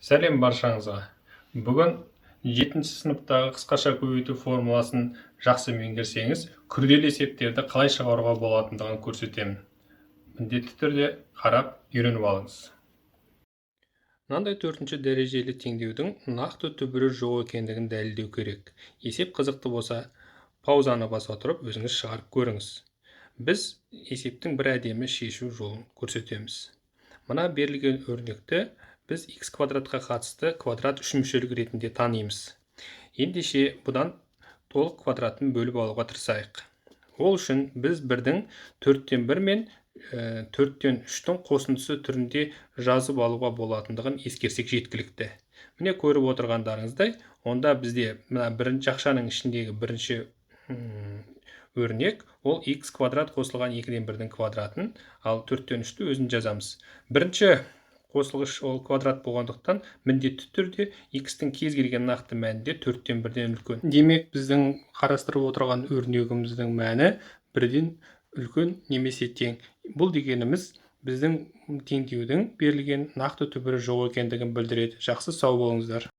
Сәлем баршаңызға. Бүгін 7 сыныптағы қысқаша көбейту формуласын жақсы меңгерсеңіз, күрделі есептерді қалай шығаруға болатындығын көрсетемін. Міндетті түрде қарап үйреніп алыңыз. Мынандай 4-ші дәрежелі теңдеудің нақты түбірі жоқ екендігін дәлелдеу керек. Есеп қызықты болса, паузаны баса тұрып өзіңіз шығарып көріңіз. Біз есептің бір әдемі шешу жолын көрсетеміз. Мына берілген өрнекті біз x квадратқа қатысты квадрат үшмүшелік ретінде танимыз. Ендеше бұдан толық квадратын бөліп алуға тырысайық. Ол үшін біз 1-дің 4-тен 1 мен 4-тен 3-тің қосындысы түрінде жазып алуға болатындығын ескерсек жеткілікті. Міне көріп отырғандарыңыздай, онда бізде бірінші ақшаның ішіндегі бірінші өрнек, ол x квадрат қосылған 2-ден 1-дің квадратын, ал 4-тен 3-ті өзін жазамыз. Бірінші қосылғыш ол квадрат болғандықтан, міндетті түрде x-тің кез келген нақты мәнінде 4-тен 1-ден үлкен. Демек, біздің қарастырып отырған өрнегіміздің мәні 1-ден үлкен немесе тең. Бұл дегеніміз біздің теңдеудің берілген нақты түбірі жоқ екендігін білдіреді. Жақсы, сау болыңыздар.